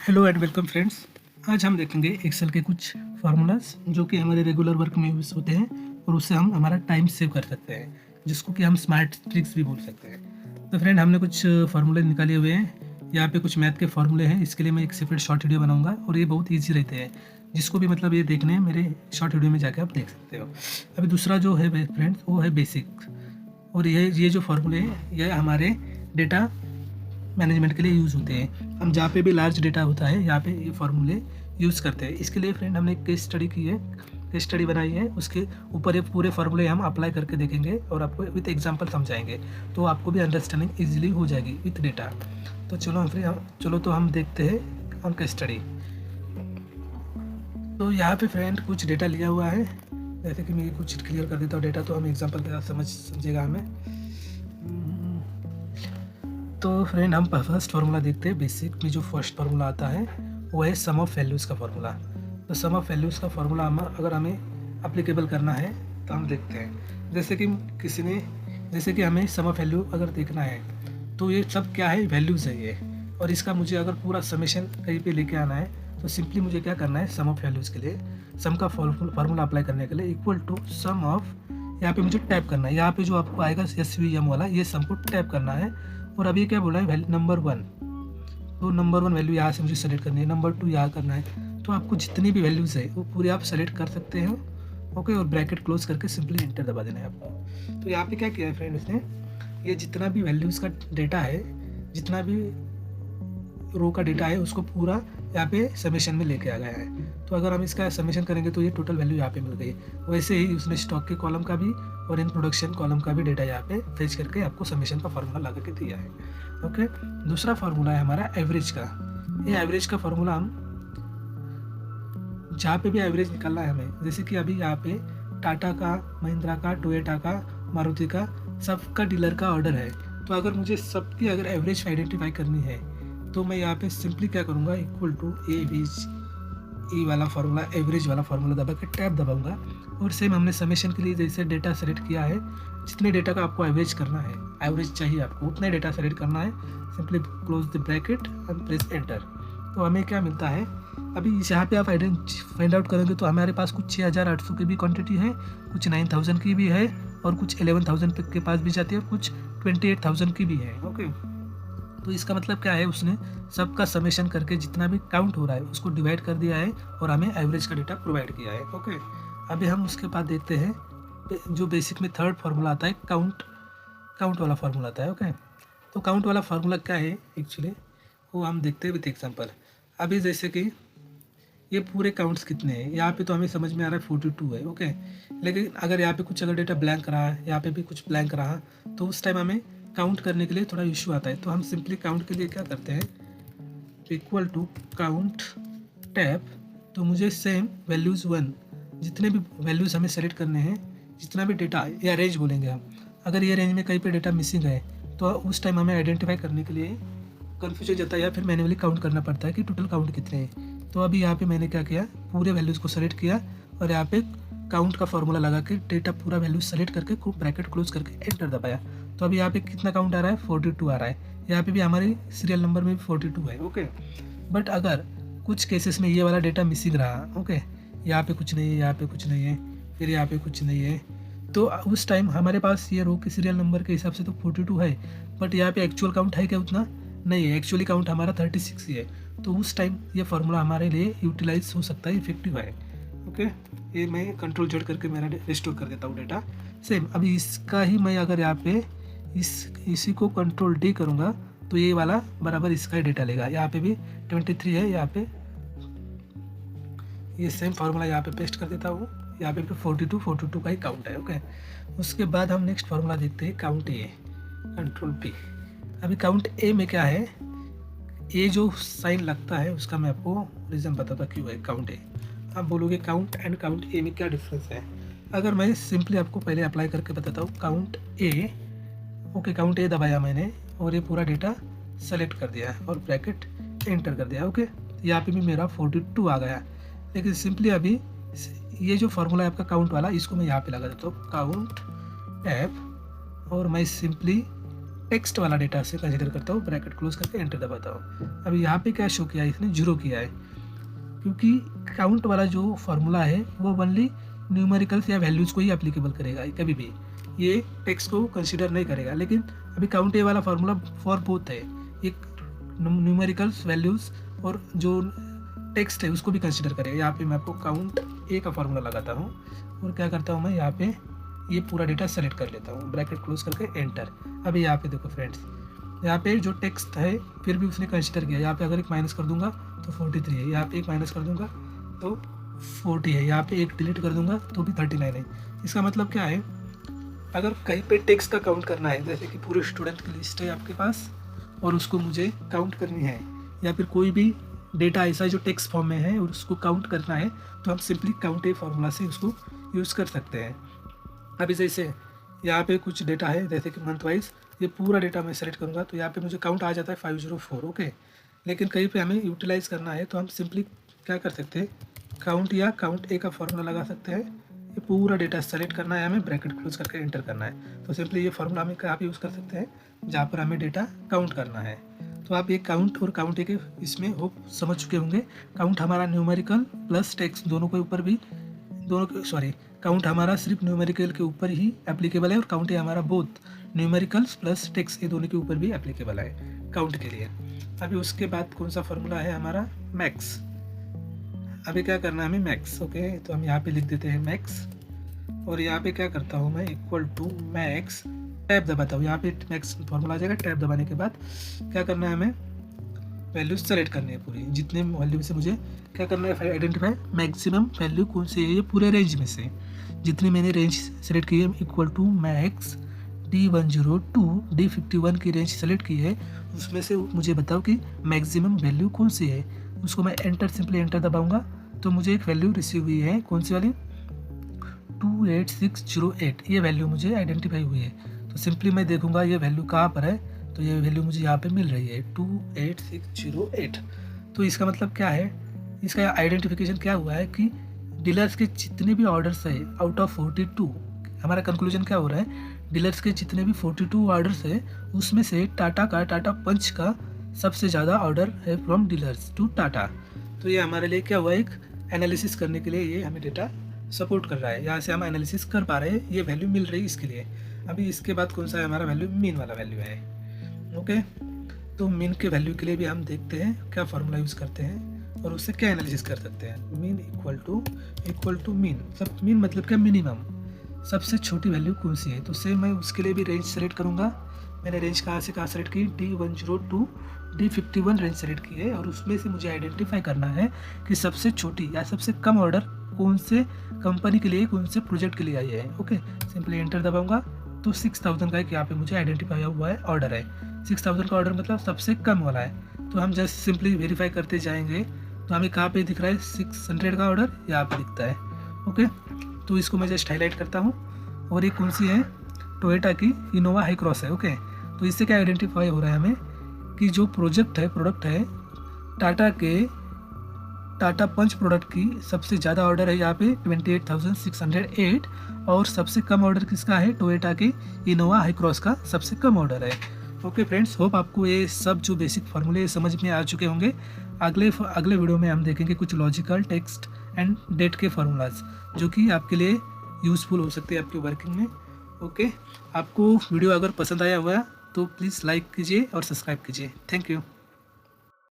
Hello and welcome friends. आज हम देखेंगे एक्सेल के कुछ फार्मूलाज जो कि हमारे रेगुलर वर्क में यूज़ होते हैं और उससे हम हमारा टाइम सेव कर सकते हैं, जिसको कि हम स्मार्ट ट्रिक्स भी बोल सकते हैं। तो फ्रेंड, हमने कुछ फार्मूले निकाले हुए हैं। यहाँ पे कुछ मैथ के फार्मूले हैं। इसके लिए मैं एक सेपरेट शॉर्ट वीडियो बनाऊंगा और ये बहुत ईजी रहते हैं, जिसको भी मतलब ये देखने हैं मेरे शॉर्ट वीडियो में जाके आप देख सकते हो। अभी दूसरा जो है फ्रेंड्स वो है बेसिक, और ये जो फार्मूले हैं ये हमारे डेटा मैनेजमेंट के लिए यूज़ होते हैं। हम जहाँ पे भी लार्ज डेटा होता है यहाँ पे ये फार्मूले यूज़ करते हैं। इसके लिए फ्रेंड हमने एक केस स्टडी की है, केस स्टडी बनाई है। उसके ऊपर ये पूरे फार्मूले हम अप्लाई करके देखेंगे और आपको विथ एग्जांपल समझाएंगे, तो आपको भी अंडरस्टैंडिंग इजीली हो जाएगी विथ डेटा। तो चलो हम देखते हैं ऑन केस स्टडी। तो यहाँ पे फ्रेंड कुछ डेटा लिया हुआ है, जैसे कि मैं कुछ क्लियर कर देता हूँ डेटा, तो हम एग्जाम्पल के साथ समझेगा हमें। तो फ्रेंड हम फर्स्ट फार्मूला देखते हैं। बेसिक में जो फर्स्ट फार्मूला आता है वो है सम ऑफ वैल्यूज़ का फार्मूला। तो सम ऑफ वैल्यूज़ का फार्मूला अगर हमें अप्लीकेबल करना है तो हम देखते हैं। जैसे कि हमें सम ऑफ वैल्यू अगर देखना है तो ये सब क्या है, वैल्यूज़ है ये। और इसका मुझे अगर पूरा समेशन कहीं पे लेके आना है तो सिंपली मुझे क्या करना है, सम ऑफ वैल्यूज़ के लिए सम का फार्मूला अप्लाई करने के लिए इक्वल टू सम ऑफ, यहाँ पे मुझे टैप करना है। यहाँ पे जो आपको आएगा SVM वाला, ये सम को टैप करना है। और अभी क्या बोला है, नंबर 1, तो नंबर 1 वैल्यू यहाँ से मुझे सेलेक्ट करनी है, नंबर 2 यहाँ करना है। तो आपको जितनी भी वैल्यूज़ है वो पूरे आप सेलेक्ट कर सकते हो। ओके, और ब्रैकेट क्लोज करके सिंपली एंटर दबा देना है आपको। तो यहाँ पे क्या किया है फ्रेंड, इसने ये जितना भी वैल्यूज़ का डेटा है, जितना भी रो का डेटा है, उसको पूरा यहाँ पे समेशन में लेके आ गया है। तो अगर हम इसका समेशन करेंगे तो ये टोटल वैल्यू यहाँ पे मिल गई। वैसे ही उसने स्टॉक के कॉलम का भी और इन प्रोडक्शन कॉलम का भी डेटा यहाँ पे फेच करके आपको समेशन का फार्मूला लगा के दिया है। ओके, दूसरा फार्मूला है हमारा एवरेज का। ये एवरेज का फार्मूला हम जहाँ पे भी एवरेज निकालना है हमें, जैसे कि अभी यहाँ पे टाटा का, महिंद्रा का, टोयोटा का, मारुति का, सबका डीलर का ऑर्डर है। तो अगर मुझे सबकी अगर एवरेज आइडेंटिफाई करनी है तो मैं यहाँ पे सिंपली क्या करूँगा, इक्वल टू ए वाला फार्मूला, एवरेज वाला फार्मूला दबा के टैब दबाऊंगा। और सेम हमने समेशन के लिए जैसे डेटा सेलेक्ट किया है, जितने डेटा का आपको एवरेज करना है, एवरेज चाहिए आपको, उतने डेटा सेलेक्ट करना है। Simply close the bracket and press enter. तो हमें क्या मिलता है, अभी यहाँ पे आप फाइंड आउट करेंगे तो हमारे पास कुछ 6800 की भी क्वांटिटी है, कुछ 9000 की भी है, और कुछ 11000 के पास भी जाती है, और कुछ 28000 की भी है। ओके, तो इसका मतलब क्या है, उसने सबका समेशन करके जितना भी काउंट हो रहा है उसको डिवाइड कर दिया है और हमें एवरेज का डेटा प्रोवाइड किया है। ओके, अभी हम उसके बाद देखते हैं जो बेसिक में थर्ड फार्मूला आता है, काउंट वाला फार्मूला आता है। ओके, तो काउंट वाला फार्मूला क्या है एक्चुअली, वो हम देखते हैं विद एग्जाम्पल। अभी जैसे कि ये पूरे काउंट्स कितने हैं, यहाँ पे तो हमें समझ में आ रहा है 42 है। ओके, लेकिन अगर यहाँ पे कुछ अगर डेटा ब्लैंक रहा, यहाँ पे भी कुछ ब्लैंक रहा, तो उस टाइम हमें काउंट करने के लिए थोड़ा इशू आता है। तो हम सिंपली काउंट के लिए क्या करते हैं, इक्वल टू काउंट टैब। तो मुझे सेम वैल्यूज़ 1, जितने भी वैल्यूज़ हमें सेलेक्ट करने हैं, जितना भी डेटा, या रेंज बोलेंगे हम, अगर ये रेंज में कहीं पे डेटा मिसिंग है तो उस टाइम हमें आइडेंटिफाई करने के लिए कन्फ्यूज हो जाता है, या फिर मैन्युअली काउंट करना पड़ता है कि टोटल काउंट कितने हैं। तो अभी यहाँ पे मैंने क्या किया, पूरे वैल्यूज़ को सेलेक्ट किया और यहाँ पे काउंट का फार्मूला लगा के डेटा पूरा वैल्यू सेलेक्ट करके ब्रैकेट क्लोज करके एंटर दबाया। तो अभी यहाँ पे कितना काउंट आ रहा है, 42 आ रहा है। यहाँ पे भी हमारी सीरियल नंबर में भी 42 है। ओके, बट अगर कुछ केसेस में ये वाला डेटा मिसिंग रहा, ओके, यहाँ पे कुछ नहीं है, यहाँ पे कुछ नहीं है, फिर यहाँ पे कुछ नहीं है, तो उस टाइम हमारे पास ये रो के सीरियल नंबर के हिसाब से तो 42 है, बट यहाँ पे एक्चुअल काउंट है क्या, उतना नहीं है। एक्चुअली काउंट हमारा 36 ही है। तो उस टाइम ये फार्मूला हमारे लिए यूटिलाइज हो सकता है, इफेक्टिव है। ओके, ये मैं कंट्रोल Z करके मेरा रिस्टोर कर देता हूँ डेटा। सेम अभी इसका ही मैं अगर यहाँ पे इसी को कंट्रोल D करूँगा तो ये वाला बराबर इसका ही डेटा लेगा। यहाँ पे भी 23 है, यहाँ पे ये सेम फार्मूला यहाँ पे पेस्ट कर देता हूँ। यहाँ पे 42 का ही काउंट है। ओके, उसके बाद हम नेक्स्ट फार्मूला देखते हैं, काउंट A, कंट्रोल P। अभी काउंट A में क्या है, ये जो साइन लगता है उसका मैं आपको रीज़न बताता क्यों है काउंट A। आप बोलोगे काउंट एंड काउंट A में क्या डिफरेंस है। अगर मैं सिंपली आपको पहले अप्लाई करके बताता हूँ, count A। Okay, count A दबाया मैंने और ये पूरा डेटा सेलेक्ट कर दिया और ब्रैकेट एंटर कर दिया। ओके, यहाँ पे भी मेरा 42 आ गया। लेकिन सिंपली अभी ये जो फार्मूला है आपका काउंट वाला, इसको मैं यहाँ पे लगा देता हूँ, काउंट टैब, और मैं सिंपली टेक्स्ट वाला डेटा से कंसिडर करता हूँ, ब्रैकेट क्लोज करके एंटर दबाता हूँ। अब यहाँ पे क्या शो किया है, इसने 0 किया है, क्योंकि काउंट वाला जो फार्मूला है वो ओनली न्यूमेरिकल्स या वैल्यूज़ को ही एप्लीकेबल करेगा, कभी भी ये टेक्स्ट को कंसिडर नहीं करेगा। लेकिन अभी काउंट ए वाला फार्मूला फॉर बोथ है, एक न्यूमेरिकल्स वैल्यूज़ और जो टेक्स्ट है उसको भी कंसिडर करेगा। यहाँ पे मैं आपको काउंट ए का फार्मूला लगाता हूँ और क्या करता हूँ मैं, यहाँ पे ये पूरा डेटा सेलेक्ट कर लेता हूँ, ब्रैकेट क्लोज करके एंटर। अभी यहाँ पे देखो फ्रेंड्स, यहाँ पे जो टेक्स्ट है फिर भी उसने कंसिडर किया। यहाँ पे अगर एक माइनस कर दूंगा तो 43 है, यहाँ पे एक माइनस कर दूंगा तो 40 है, यहाँ पे एक डिलीट कर दूंगा तो भी 39 है। इसका मतलब क्या है, अगर कहीं पे टेक्स्ट का काउंट करना है, जैसे कि पूरे स्टूडेंट की लिस्ट है आपके पास और उसको मुझे काउंट करनी है, या फिर कोई भी डेटा ऐसा जो टेक्स्ट फॉर्म में है और उसको काउंट करना है, तो हम सिंपली काउंट ए फार्मूला से उसको यूज़ कर सकते हैं। अभी जैसे यहाँ पे कुछ डेटा है, जैसे कि मंथ वाइज, ये पूरा डेटा मैं सेलेक्ट करूँगा तो यहाँ पे मुझे काउंट आ जाता है 504, ओके। लेकिन कहीं पे हमें यूटिलाइज़ करना है तो हम सिंपली क्या कर सकते हैं, काउंट या काउंट ए का फार्मूला लगा सकते हैं। ये पूरा डेटा सेलेक्ट करना है, हमें ब्रैकेट क्लोज करके एंटर करना है, तो सिंपली ये फार्मूला हमें आप यूज़ कर सकते हैं जहाँ पर हमें डेटा काउंट करना है। तो आप ये काउंट और काउंट ए के इसमें होप समझ चुके होंगे। काउंट हमारा न्यूमेरिकल प्लस टेक्स्ट दोनों के ऊपर भी, काउंट हमारा सिर्फ न्यूमेरिकल के ऊपर ही एप्लीकेबल है और काउंट ए हमारा बोथ न्यूमेरिकल्स प्लस टेक्स्ट ये दोनों के ऊपर भी एप्लीकेबल है काउंट के लिए। अभी उसके बाद कौन सा फार्मूला है हमारा, मैक्स। अभी क्या करना है हमें, मैक्स, ओके। तो हम यहाँ पे लिख देते हैं मैक्स और यहाँ पे क्या करता हूँ मैं, इक्वल टू मैक्स, टैब दबाता हूँ। यहाँ पे मैक्स फार्मूला आ जाएगा। टैब दबाने के बाद क्या करना है, हमें वैल्यूज सेलेक्ट करनी है पूरी, जितने वैल्यू से मुझे क्या करना है, आइडेंटिफाई मैक्सिमम वैल्यू कौन सी है, ये पूरे रेंज में से जितनी मैंने रेंज सेलेक्ट की है, equal to max D102 D51 की रेंज सेलेक्ट की है, उसमें से मुझे बताओ कि मैक्सिमम वैल्यू कौन सी है। उसको मैं एंटर, सिंपली एंटर दबाऊंगा तो मुझे एक वैल्यू रिसीव हुई है, कौन सी वाली, 28608, ये वैल्यू मुझे आइडेंटिफाई हुई है। तो सिंपली मैं देखूंगा ये वैल्यू कहाँ पर है, तो ये वैल्यू मुझे यहाँ पे मिल रही है 28608। तो इसका मतलब क्या है, इसका आइडेंटिफिकेशन क्या हुआ है कि डीलर्स के जितने भी ऑर्डर्स है आउट ऑफ 42, हमारा कंक्लूजन क्या हो रहा है, डीलर्स के जितने भी 42 ऑर्डर्स है उसमें से टाटा पंच का सबसे ज़्यादा ऑर्डर है फ्रॉम डीलर्स टू टाटा। तो ये हमारे लिए क्या हुआ, एक एनालिसिस करने के लिए ये हमें डेटा सपोर्ट कर रहा है, यहाँ से हम एनालिसिस कर पा रहे हैं, ये वैल्यू मिल रही है इसके लिए। अभी इसके बाद कौन सा है हमारा वैल्यू, मीन वाला वैल्यू है, ओके। तो मीन के वैल्यू के लिए भी हम देखते हैं क्या फार्मूला यूज़ करते हैं और उससे क्या एनालिसिस कर सकते हैं। मीन इक्वल टू मीन, सब मीन मतलब क्या, मिनिमम सबसे छोटी वैल्यू कौन सी है। तो सेम मैं उसके लिए भी रेंज सेलेक्ट करूँगा। मैंने रेंज कहाँ से कहाँ सेलेक्ट की, D102 D51 रेंज सेलेक्ट की है और उसमें से मुझे आइडेंटिफाई करना है कि सबसे छोटी या सबसे कम ऑर्डर कौन से कंपनी के लिए, कौन से प्रोजेक्ट के लिए आई है, ओके। सिंपली एंटर दबाऊंगा तो 6000 का एक यहाँ पे मुझे आइडेंटिफाई हुआ है ऑर्डर है। 6000 का ऑर्डर मतलब सबसे कम वाला है। तो हम जस्ट सिंपली वेरीफाई करते जाएंगे तो हमें कहाँ पे दिख रहा है, 600 का ऑर्डर यहाँ पे दिखता है, ओके। तो इसको मैं जस्ट हाईलाइट करता हूँ। और ये कौन सी है, टोयोटा की इनोवा हाई क्रॉस है, ओके। तो इससे क्या आइडेंटिफाई हो रहा है हमें कि जो प्रोडक्ट है टाटा पंच प्रोडक्ट की सबसे ज़्यादा ऑर्डर है यहाँ पे 28,608 और सबसे कम ऑर्डर किसका है, टोयोटा की इनोवा हाई क्रॉस का सबसे कम ऑर्डर है। ओके फ्रेंड्स, होप आपको ये सब जो बेसिक फार्मूले समझ में आ चुके होंगे। अगले वीडियो में हम देखेंगे कुछ लॉजिकल, टेक्स्ट एंड डेट के फार्मूलाज जो कि आपके लिए यूज़फुल हो सकते हैं आपकी वर्किंग में। ओके, आपको वीडियो अगर पसंद आया हुआ तो प्लीज़ लाइक कीजिए और सब्सक्राइब कीजिए। Thank you.